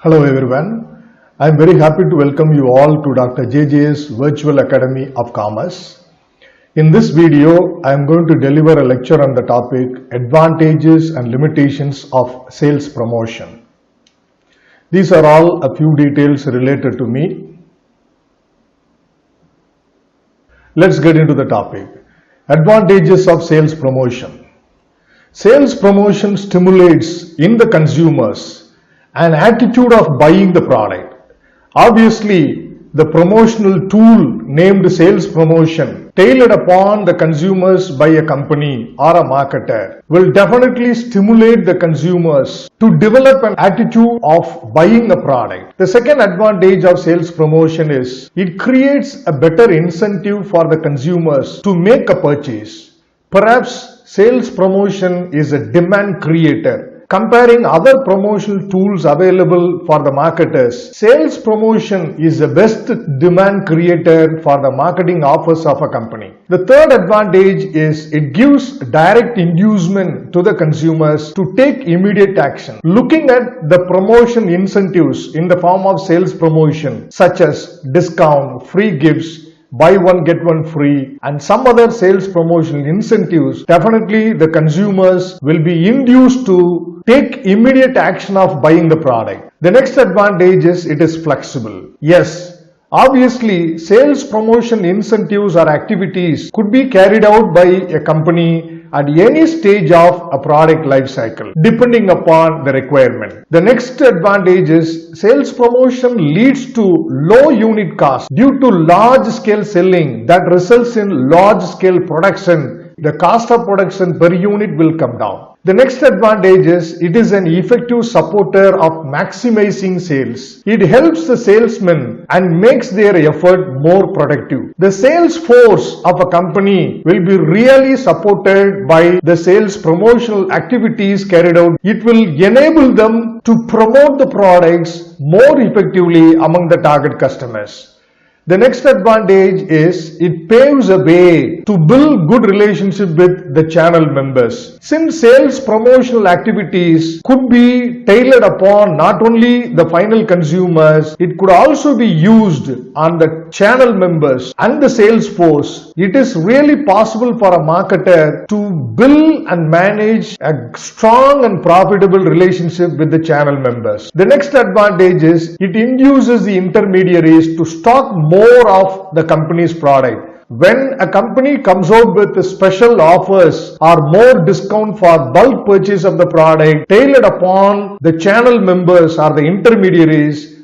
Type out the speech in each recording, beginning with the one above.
Hello everyone. I am very happy to welcome you all to Dr. JJ's Virtual Academy of Commerce. In this video, I am going to deliver a lecture on the topic Advantages and Limitations of Sales Promotion. These are all a few details related to me. Let's get into the topic. Advantages of Sales Promotion. Sales promotion stimulates in the consumers an attitude of buying the product. Obviously, the promotional tool named sales promotion tailored upon the consumers by a company or a marketer will definitely stimulate the consumers to develop an attitude of buying a product. The second advantage of sales promotion is it creates a better incentive for the consumers to make a purchase. Perhaps sales promotion is a demand creator. Comparing other promotional tools available for the marketers, sales promotion is the best demand creator for the marketing offers of a company. The third advantage is it gives direct inducement to the consumers to take immediate action. Looking at the promotion incentives in the form of sales promotion such as discount, free gifts, buy one get one free and some other sales promotional incentives, definitely the consumers will be induced to take immediate action of buying the product. The next advantage is it is flexible. Yes, obviously sales promotion incentives or activities could be carried out by a company at any stage of a product life cycle depending upon the requirement. The next advantage is sales promotion leads to low unit cost due to large scale selling that results in large scale production. The cost of production per unit will come down. The next advantage is it is an effective supporter of maximizing sales. It helps the salesmen and makes their effort more productive. The sales force of a company will be really supported by the sales promotional activities carried out. It will enable them to promote the products more effectively among the target customers. The next advantage is it paves a way to build good relationship with the channel members. Since sales promotional activities could be tailored upon not only the final consumers, it could also be used on the channel members and the sales force. It is really possible for a marketer to build and manage a strong and profitable relationship with the channel members. The next advantage is it induces the intermediaries to stock more of the company's product. When a company comes out with special offers or more discount for bulk purchase of the product tailored upon the channel members or the intermediaries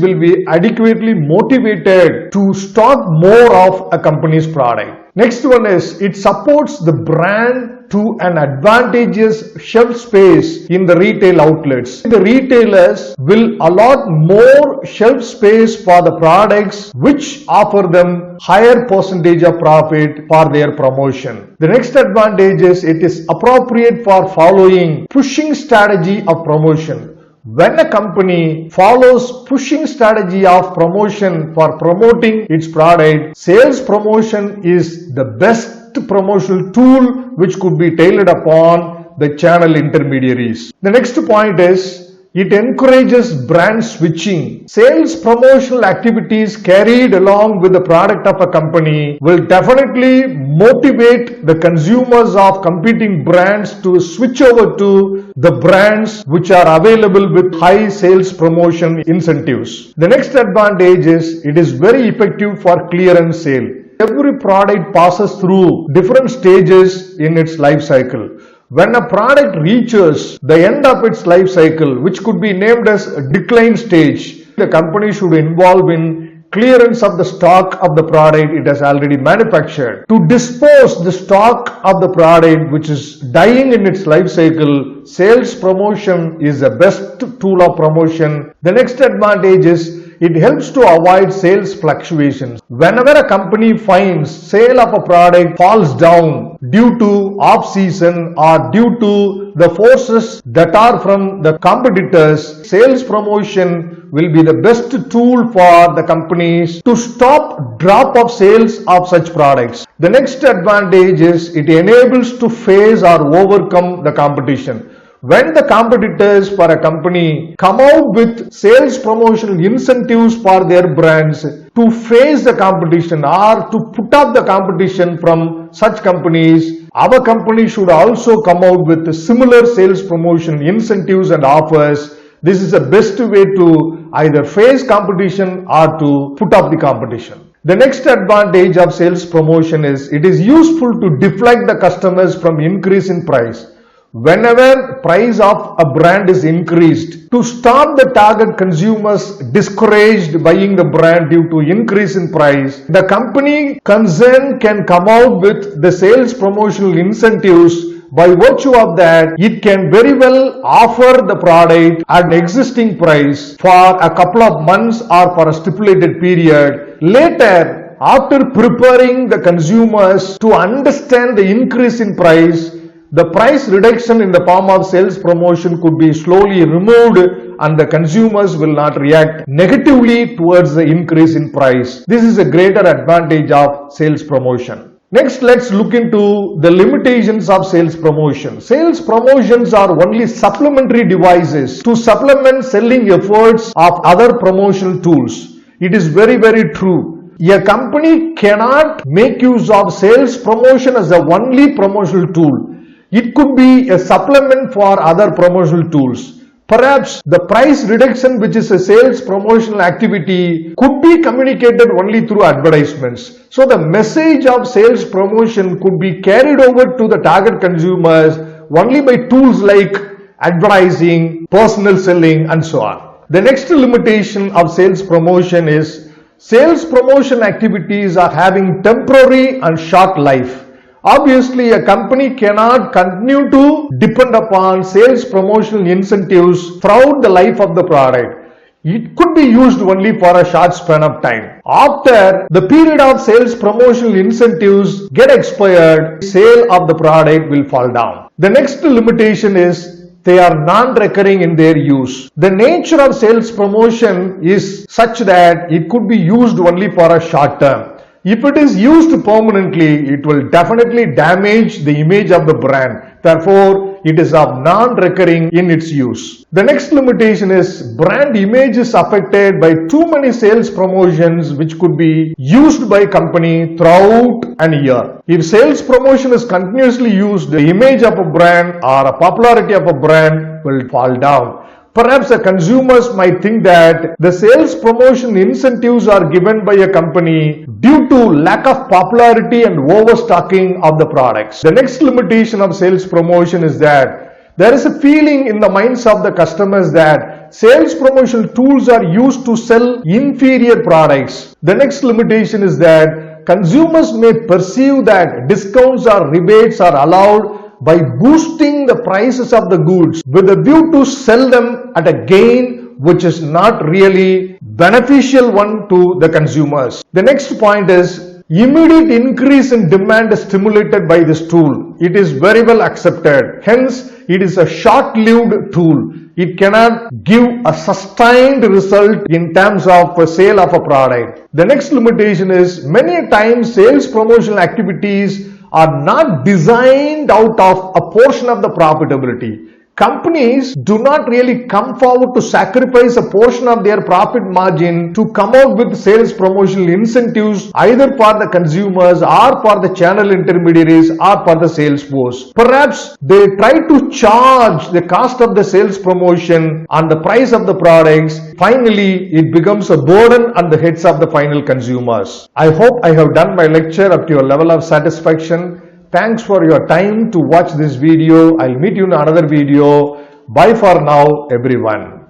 will be adequately motivated to stock more of a company's product. Next one is it supports the brand to an advantageous shelf space in the retail outlets. The retailers will allot more shelf space for the products which offer them higher percentage of profit for their promotion. The next advantage is it is appropriate for following pushing strategy of promotion. When a company follows pushing strategy of promotion for promoting its product, sales promotion is the best promotional tool which could be tailored upon the channel intermediaries. The next point is it encourages brand switching. Sales promotional activities carried along with the product of a company will definitely motivate the consumers of competing brands to switch over to the brands which are available with high sales promotion incentives. The next advantage is it is very effective for clearance sale. Every product passes through different stages in its life cycle. When a product reaches the end of its life cycle, which could be named as a decline stage, the company should involve in clearance of the stock of the product it has already manufactured. To dispose the stock of the product which is dying in its life cycle, sales promotion is the best tool of promotion. The next advantage is it helps to avoid sales fluctuations. Whenever a company finds sale of a product falls down due to off-season or due to the forces that are from the competitors, sales promotion will be the best tool for the companies to stop drop of sales of such products. The next advantage is it enables to face or overcome the competition. When the competitors for a company come out with sales promotional incentives for their brands to face the competition or to put up the competition from such companies, our company should also come out with similar sales promotion incentives and offers. This is the best way to either face competition or to put up the competition. The next advantage of sales promotion is it is useful to deflect the customers from increase in price. Whenever price of a brand is increased, to stop the target consumers discouraged buying the brand due to increase in price, the company concerned can come out with the sales promotional incentives. By virtue of that, it can very well offer the product at an existing price for a couple of months or for a stipulated period. Later, after preparing the consumers to understand the increase in price, the price reduction in the form of sales promotion could be slowly removed and the consumers will not react negatively towards the increase in price. This is a greater advantage of sales promotion. Next, let's look into the limitations of sales promotion. Sales promotions are only supplementary devices to supplement selling efforts of other promotional tools. It is very, very true. A company cannot make use of sales promotion as the only promotional tool. It could be a supplement for other promotional tools. Perhaps the price reduction, which is a sales promotional activity, could be communicated only through advertisements. So the message of sales promotion could be carried over to the target consumers only by tools like advertising, personal selling, and so on. The next limitation of sales promotion is sales promotion activities are having temporary and short life. Obviously, a company cannot continue to depend upon sales promotional incentives throughout the life of the product. It could be used only for a short span of time. After the period of sales promotional incentives get expired, sale of the product will fall down. The next limitation is they are non-recurring in their use. The nature of sales promotion is such that it could be used only for a short term. If it is used permanently, it will definitely damage the image of the brand. Therefore, it is of non-recurring in its use. The next limitation is brand image is affected by too many sales promotions which could be used by company throughout an year. If sales promotion is continuously used, the image of a brand or a popularity of a brand will fall down. Perhaps the consumers might think that the sales promotion incentives are given by a company due to lack of popularity and overstocking of the products. The next limitation of sales promotion is that there is a feeling in the minds of the customers that sales promotion tools are used to sell inferior products. The next limitation is that consumers may perceive that discounts or rebates are allowed by boosting the prices of the goods with a view to sell them at a gain which is not really beneficial one to the consumers. The next point is immediate increase in demand is stimulated by this tool. It is very well accepted. Hence, it is a short-lived tool. It cannot give a sustained result in terms of a sale of a product. The next limitation is many times sales promotional activities are not designed out of a portion of the profitability. Companies do not really come forward to sacrifice a portion of their profit margin to come out with sales promotional incentives either for the consumers or for the channel intermediaries or for the sales force. Perhaps they try to charge the cost of the sales promotion on the price of the products. Finally, it becomes a burden on the heads of the final consumers. I hope I have done my lecture up to your level of satisfaction. Thanks for your time to watch this video. I'll meet you in another video. Bye for now, everyone.